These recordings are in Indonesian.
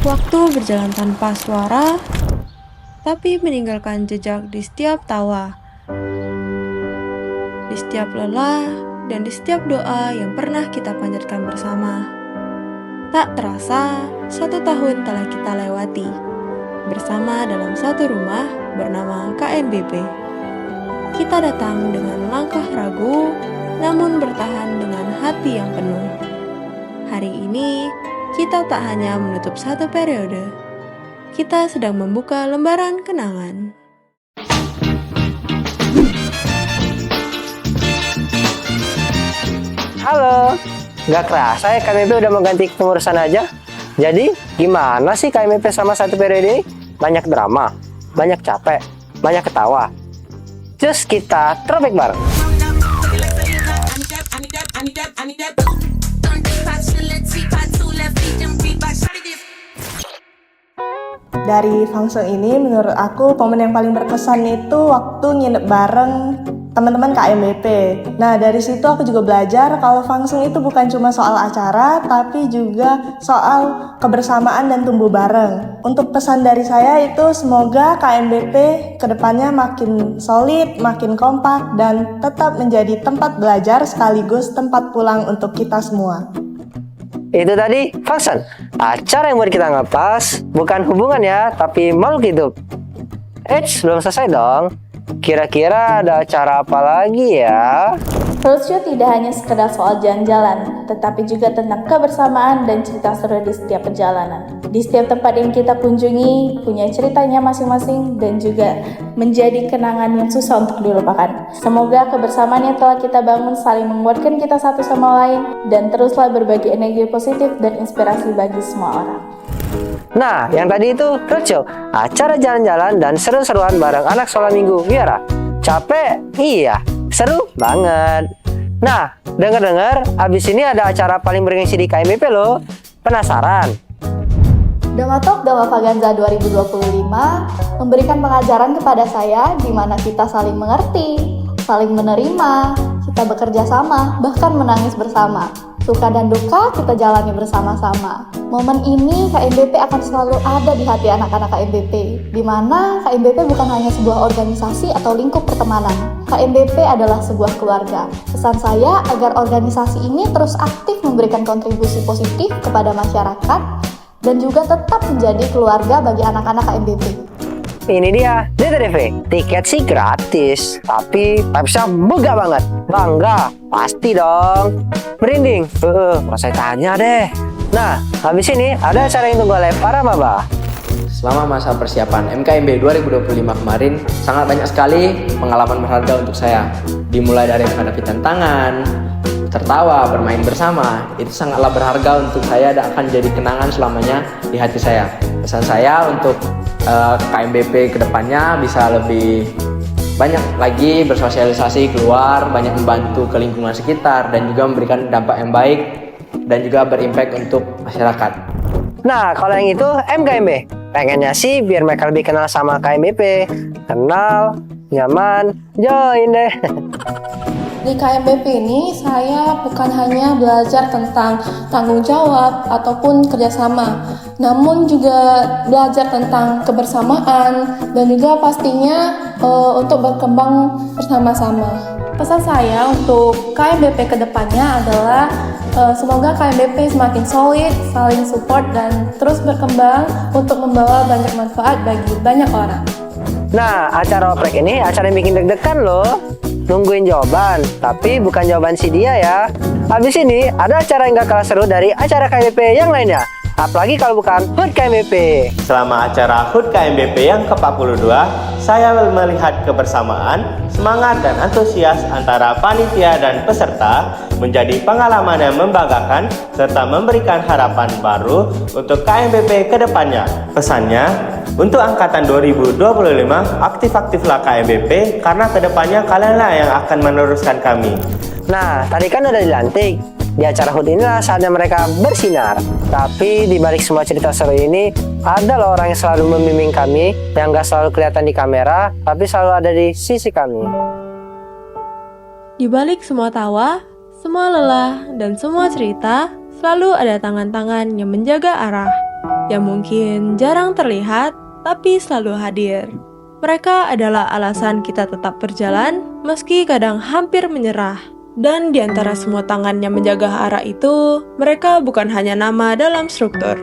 Waktu berjalan tanpa suara, tapi meninggalkan jejak di setiap tawa, di setiap lelah, dan di setiap doa yang pernah kita panjatkan bersama. Tak terasa, 1 tahun telah kita lewati, bersama dalam satu rumah bernama KMBP. Kita datang dengan langkah ragu, namun bertahan dengan hati yang penuh. Hari ini, kita tak hanya menutup satu periode, kita sedang membuka lembaran kenangan. Halo, nggak kerasa ya KMP udah mau ganti kepengurusan aja. Jadi, gimana sih KMP sama satu periode ini? Banyak drama, banyak capek, banyak ketawa. Just kita throwback bareng. Dari Fangseng ini menurut aku momen yang paling berkesan itu waktu nginep bareng teman-teman KMBP. Nah dari situ aku juga belajar kalau Fangseng itu bukan cuma soal acara tapi juga soal kebersamaan dan tumbuh bareng. Untuk pesan dari saya itu semoga KMBP kedepannya makin solid, makin kompak dan tetap menjadi tempat belajar sekaligus tempat pulang untuk kita semua. Itu tadi function, acara yang buat kita ngepas, bukan hubungan ya, tapi makhluk hidup. Belum selesai dong. Kira-kira ada acara apa lagi ya? Roadshow tidak hanya sekedar soal jalan-jalan, tetapi juga tentang kebersamaan dan cerita seru di setiap perjalanan. Di setiap tempat yang kita kunjungi, punya ceritanya masing-masing dan juga menjadi kenangan yang susah untuk dilupakan. Semoga kebersamaan yang telah kita bangun saling menguatkan kita satu sama lain dan teruslah berbagi energi positif dan inspirasi bagi semua orang. Nah, yang tadi itu Roadshow, acara jalan-jalan dan seru-seruan bareng anak sekolah minggu Biara. Capek? Iya. Seru banget. Nah, dengar-dengar abis ini ada acara paling bergengsi di KMBP loh. Penasaran? Damatalk Dama Faganza 2025 memberikan pengajaran kepada saya di mana kita saling mengerti, saling menerima, kita bekerja sama, bahkan menangis bersama. Suka dan duka kita jalani bersama-sama. Momen ini KMBP akan selalu ada di hati anak-anak KMBP, di mana KMBP bukan hanya sebuah organisasi atau lingkup pertemanan. KMBP adalah sebuah keluarga. Pesan saya agar organisasi ini terus aktif memberikan kontribusi positif kepada masyarakat dan juga tetap menjadi keluarga bagi anak-anak KMBP. Ini dia, DTDV. Tiket sih gratis, tapi vibes-nya bega banget. Bangga, pasti dong. Merinding, mau saya tanya deh. Nah, habis ini ada acara yang tunggu oleh para maba. Selama masa persiapan MKMB 2025 kemarin, sangat banyak sekali pengalaman berharga untuk saya. Dimulai dari menghadapi tantangan, tertawa, bermain bersama, itu sangatlah berharga untuk saya dan akan jadi kenangan selamanya di hati saya. Pesan saya untuk KMBP kedepannya bisa lebih banyak lagi bersosialisasi keluar, banyak membantu ke lingkungan sekitar dan juga memberikan dampak yang baik dan juga berimpact untuk masyarakat. Nah, kalau yang itu MKMB. Pengennya sih biar mereka lebih kenal sama KMBP. Kenal, nyaman, join deh. Di KMBP ini saya bukan hanya belajar tentang tanggung jawab ataupun kerjasama, namun juga belajar tentang kebersamaan dan juga pastinya untuk berkembang bersama-sama. Pesan saya untuk KMBP kedepannya adalah semoga KMBP semakin solid, saling support dan terus berkembang untuk membawa banyak manfaat bagi banyak orang. Nah, acara oprek ini acara yang bikin deg-degan loh. Nungguin jawaban, tapi bukan jawaban si dia ya. Habis ini ada acara yang gak kalah seru dari acara KMBP yang lainnya. Apalagi kalau bukan HUT KMBP. Selama acara HUT KMBP yang ke-42, saya melihat kebersamaan, semangat dan antusias antara panitia dan peserta menjadi pengalaman yang membanggakan serta memberikan harapan baru untuk KMBP ke depannya. Pesannya, untuk angkatan 2025, aktif-aktiflah KMBP karena kedepannya kalianlah yang akan meneruskan kami. Nah, tadi kan udah dilantik. Di acara HUT inilah saatnya mereka bersinar. Tapi di balik semua cerita seru ini, ada loh orang yang selalu membimbing kami, yang gak selalu kelihatan di kamera, tapi selalu ada di sisi kami. Di balik semua tawa, semua lelah, dan semua cerita, selalu ada tangan-tangan yang menjaga arah. yang mungkin jarang terlihat tapi selalu hadir. Mereka adalah alasan kita tetap berjalan meski kadang hampir menyerah. Dan di antara semua tangan yang menjaga arah itu, mereka bukan hanya nama dalam struktur.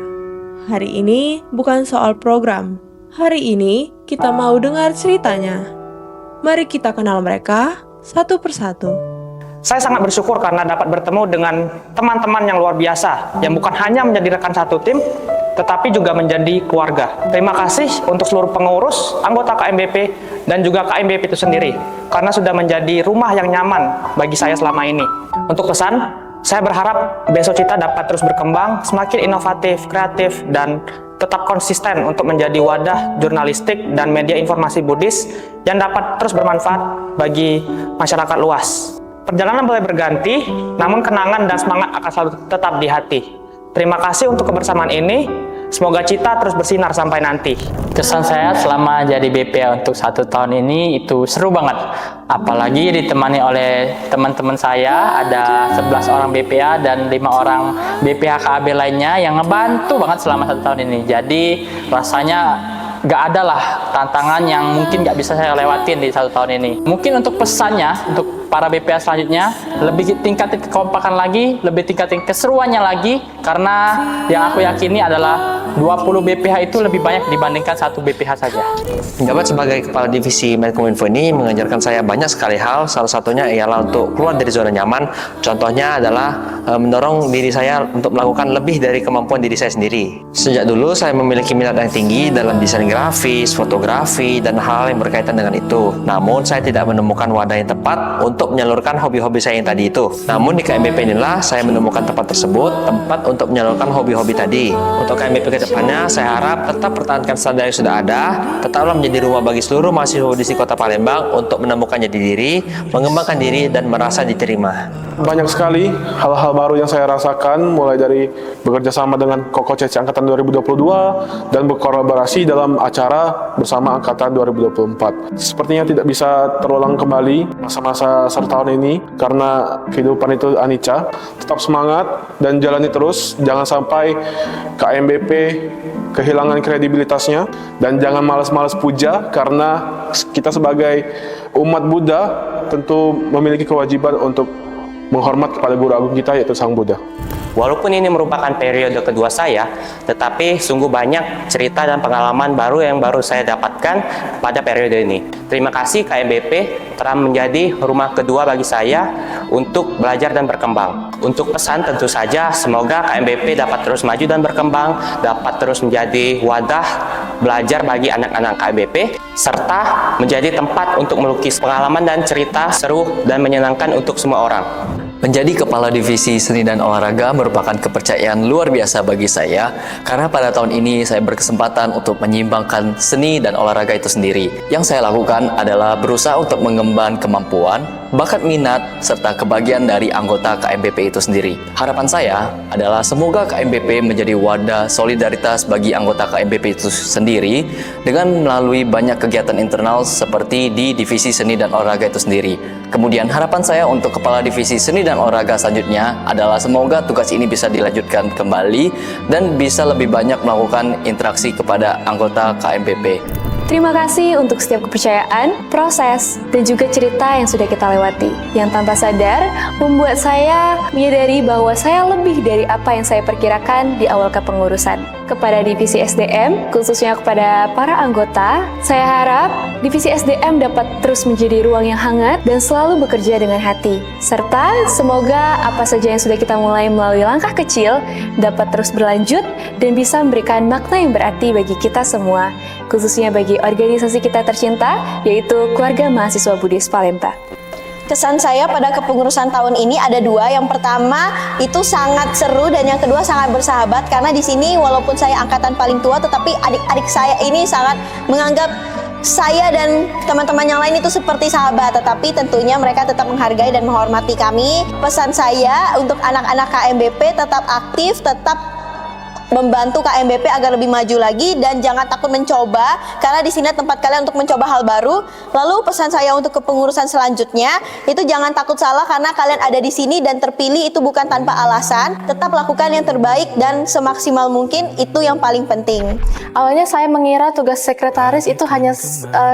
Hari ini bukan soal program. Hari ini kita mau dengar ceritanya. Mari kita kenal mereka satu persatu. Saya sangat bersyukur karena dapat bertemu dengan teman-teman yang luar biasa, yang bukan hanya menjadi rekan satu tim, tetapi juga menjadi keluarga. Terima kasih untuk seluruh pengurus, anggota KMBP, dan juga KMBP itu sendiri, karena sudah menjadi rumah yang nyaman bagi saya selama ini. Untuk pesan, saya berharap Beso Cita dapat terus berkembang, semakin inovatif, kreatif, dan tetap konsisten untuk menjadi wadah jurnalistik dan media informasi Buddhis yang dapat terus bermanfaat bagi masyarakat luas. Perjalanan boleh berganti, namun kenangan dan semangat akan selalu tetap di hati. Terima kasih untuk kebersamaan ini. Semoga Cita terus bersinar sampai nanti. Kesan saya selama jadi BPA untuk 1 tahun ini itu seru banget. Apalagi ditemani oleh teman-teman saya, ada 11 orang BPA dan 5 orang BPA KAB lainnya yang ngebantu banget selama 1 tahun ini. Jadi rasanya gak ada lah tantangan yang mungkin gak bisa saya lewatin di 1 tahun ini. Mungkin untuk pesannya, untuk para BPA selanjutnya, lebih tingkatin kekompakan lagi, lebih tingkatin keseruannya lagi, karena yang aku yakini adalah 20 BPH itu lebih banyak dibandingkan 1 BPH saja. Menjabat sebagai Kepala Divisi Menkominfo ini mengajarkan saya banyak sekali hal, salah satunya ialah untuk keluar dari zona nyaman. Contohnya adalah mendorong diri saya untuk melakukan lebih dari kemampuan diri saya sendiri. Sejak dulu saya memiliki minat yang tinggi dalam desain grafis, fotografi, dan hal yang berkaitan dengan itu. Namun saya tidak menemukan wadah yang tepat untuk menyalurkan hobi-hobi saya yang tadi itu. Namun di KMBP inilah saya menemukan tempat tersebut, tempat untuk menyalurkan hobi-hobi tadi. Untuk KMBP kedepannya, saya harap tetap pertahankan standar yang sudah ada, tetaplah menjadi rumah bagi seluruh mahasiswa di Kota Palembang untuk menemukan jati diri, mengembangkan diri, dan merasa diterima. Banyak sekali hal-hal baru yang saya rasakan, mulai dari bekerja sama dengan Koko Cece Angkatan 2022 dan berkolaborasi dalam acara bersama Angkatan 2024. Sepertinya tidak bisa terulang kembali masa-masa 1 tahun ini karena kehidupan itu anicca. Tetap semangat dan jalani terus, jangan sampai KMBP kehilangan kredibilitasnya, dan jangan malas-malas puja karena kita sebagai umat Buddha tentu memiliki kewajiban untuk menghormat kepada guru agung kita, yaitu Sang Buddha. Walaupun ini merupakan periode kedua saya, tetapi sungguh banyak cerita dan pengalaman baru yang baru saya dapatkan pada periode ini. Terima kasih KMBP telah menjadi rumah kedua bagi saya untuk belajar dan berkembang. Untuk pesan tentu saja semoga KMBP dapat terus maju dan berkembang, dapat terus menjadi wadah belajar bagi anak-anak KMBP, serta menjadi tempat untuk melukis pengalaman dan cerita seru dan menyenangkan untuk semua orang. Menjadi Kepala Divisi Seni dan Olahraga merupakan kepercayaan luar biasa bagi saya, karena pada tahun ini saya berkesempatan untuk menyimbangkan seni dan olahraga itu sendiri. Yang saya lakukan adalah berusaha untuk mengembangkan kemampuan, bakat minat, serta kebahagiaan dari anggota KMBP itu sendiri. Harapan saya adalah semoga KMBP menjadi wadah solidaritas bagi anggota KMBP itu sendiri dengan melalui banyak kegiatan internal seperti di Divisi Seni dan Olahraga itu sendiri. Kemudian harapan saya untuk Kepala Divisi Seni dan Olahraga selanjutnya adalah semoga tugas ini bisa dilanjutkan kembali dan bisa lebih banyak melakukan interaksi kepada anggota KMBP. Terima kasih untuk setiap kepercayaan, proses, dan juga cerita yang sudah kita lewati, yang tanpa sadar membuat saya menyadari bahwa saya lebih dari apa yang saya perkirakan di awal kepengurusan. Kepada Divisi SDM, khususnya kepada para anggota, saya harap Divisi SDM dapat terus menjadi ruang yang hangat dan selalu bekerja dengan hati. Serta semoga apa saja yang sudah kita mulai melalui langkah kecil dapat terus berlanjut dan bisa memberikan makna yang berarti bagi kita semua, khususnya bagi organisasi kita tercinta, yaitu Keluarga Mahasiswa Buddhis Palembang. Kesan saya pada kepengurusan tahun ini ada 2. Yang pertama itu sangat seru dan yang kedua sangat bersahabat, karena di sini walaupun saya angkatan paling tua tetapi adik-adik saya ini sangat menganggap saya dan teman-teman yang lain itu seperti sahabat, tetapi tentunya mereka tetap menghargai dan menghormati kami. Pesan saya untuk anak-anak KMBP tetap aktif, tetap membantu KMBP agar lebih maju lagi, dan jangan takut mencoba karena di sini tempat kalian untuk mencoba hal baru. Lalu pesan saya untuk kepengurusan selanjutnya itu jangan takut salah karena kalian ada di sini dan terpilih itu bukan tanpa alasan. Tetap lakukan yang terbaik dan semaksimal mungkin, itu yang paling penting. Awalnya saya mengira tugas sekretaris itu hanya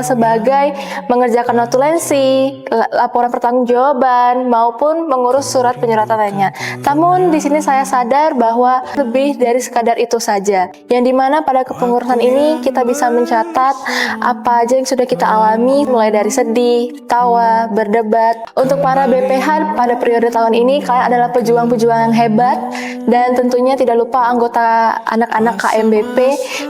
sebagai mengerjakan notulensi, laporan pertanggungjawaban maupun mengurus surat penyuratan lainnya. Namun di sini saya sadar bahwa lebih dari sekadar itu saja. Yang dimana pada kepengurusan ini kita bisa mencatat apa aja yang sudah kita alami, mulai dari sedih, tawa, berdebat. Untuk para BPH pada periode tahun ini, kalian adalah pejuang-pejuang yang hebat, dan tentunya tidak lupa anggota anak-anak KMBP.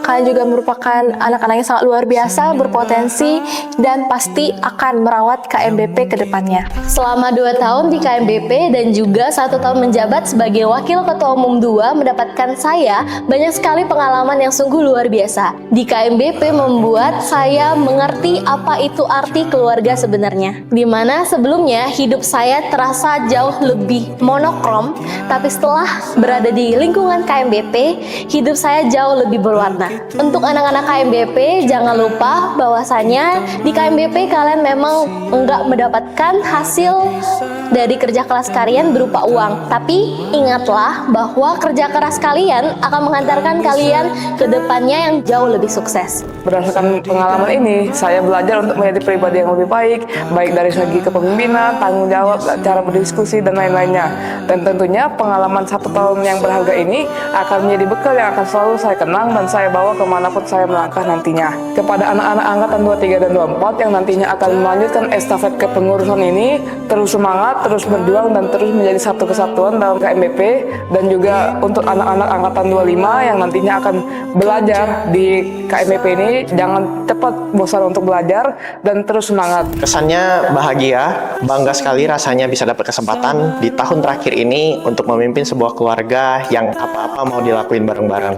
Kalian juga merupakan anak-anak yang sangat luar biasa, berpotensi, dan pasti akan merawat KMBP ke depannya. Selama 2 tahun di KMBP dan juga 1 tahun menjabat sebagai Wakil Ketua Umum 2, mendapatkan saya banyak sekali pengalaman yang sungguh luar biasa. Di KMBP membuat saya mengerti apa itu arti keluarga sebenarnya. Dimana sebelumnya hidup saya terasa jauh lebih monokrom, tapi setelah berada di lingkungan KMBP, hidup saya jauh lebih berwarna. Untuk anak-anak KMBP, jangan lupa bahwasanya di KMBP kalian memang enggak mendapatkan hasil dari kerja keras kalian berupa uang, tapi ingatlah bahwa kerja keras kalian akan mengantarkan kalian ke depannya yang jauh lebih sukses. Berdasarkan pengalaman ini, saya belajar untuk menjadi pribadi yang lebih baik dari segi kepemimpinan, tanggung jawab, cara berdiskusi, dan lain-lainnya. Dan tentunya pengalaman 1 tahun yang berharga ini akan menjadi bekal yang akan selalu saya kenang dan saya bawa kemanapun saya melangkah nantinya. Kepada anak-anak angkatan 23 dan 24 yang nantinya akan melanjutkan estafet kepengurusan ini, terus semangat, terus berjuang, dan terus menjadi satu kesatuan dalam KMBP. Dan juga untuk anak-anak angkatan 25 yang nantinya akan belajar di KMBP ini, jangan cepat bosan untuk belajar dan terus semangat. Kesannya bahagia, bangga sekali rasanya bisa dapat kesempatan di tahun terakhir ini untuk memimpin sebuah keluarga yang apa-apa mau dilakuin bareng-bareng.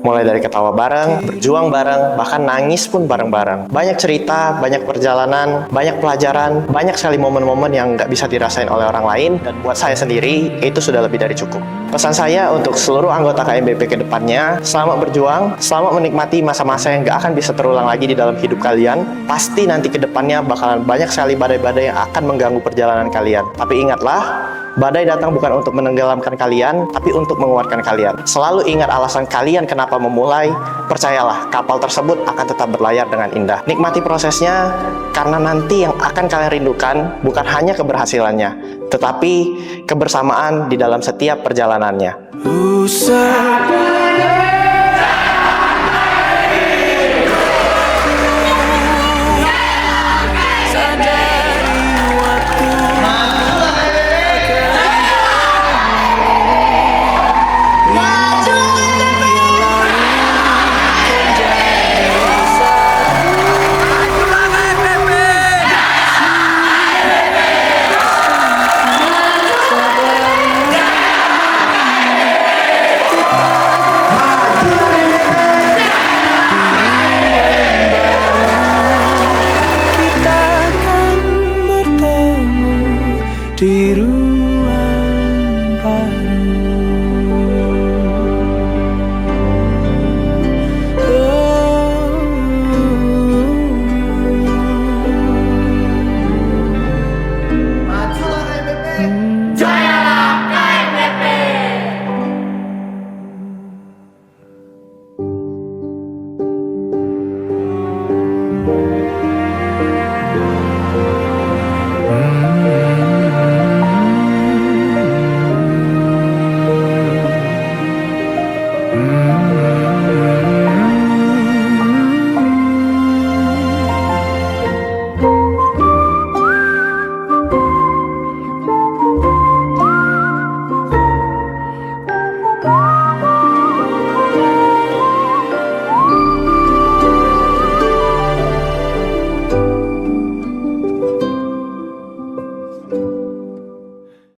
Mulai dari ketawa bareng, berjuang bareng, bahkan nangis pun bareng-bareng. Banyak cerita, banyak perjalanan, banyak pelajaran, banyak sekali momen-momen yang nggak bisa dirasain oleh orang lain, dan buat saya sendiri, itu sudah lebih dari cukup. Pesan saya untuk seluruh anggota KMBP ke depannya, selamat berjuang, selamat menikmati masa-masa yang nggak akan bisa terulang lagi di dalam hidup kalian. Pasti nanti ke depannya bakalan banyak sekali badai-badai yang akan mengganggu perjalanan kalian. Tapi ingatlah, badai datang bukan untuk menenggelamkan kalian, tapi untuk menguatkan kalian. Selalu ingat alasan kalian kenapa memulai. Percayalah, kapal tersebut akan tetap berlayar dengan indah. Nikmati prosesnya, karena nanti yang akan kalian rindukan bukan hanya keberhasilannya, tetapi kebersamaan di dalam setiap perjalanannya.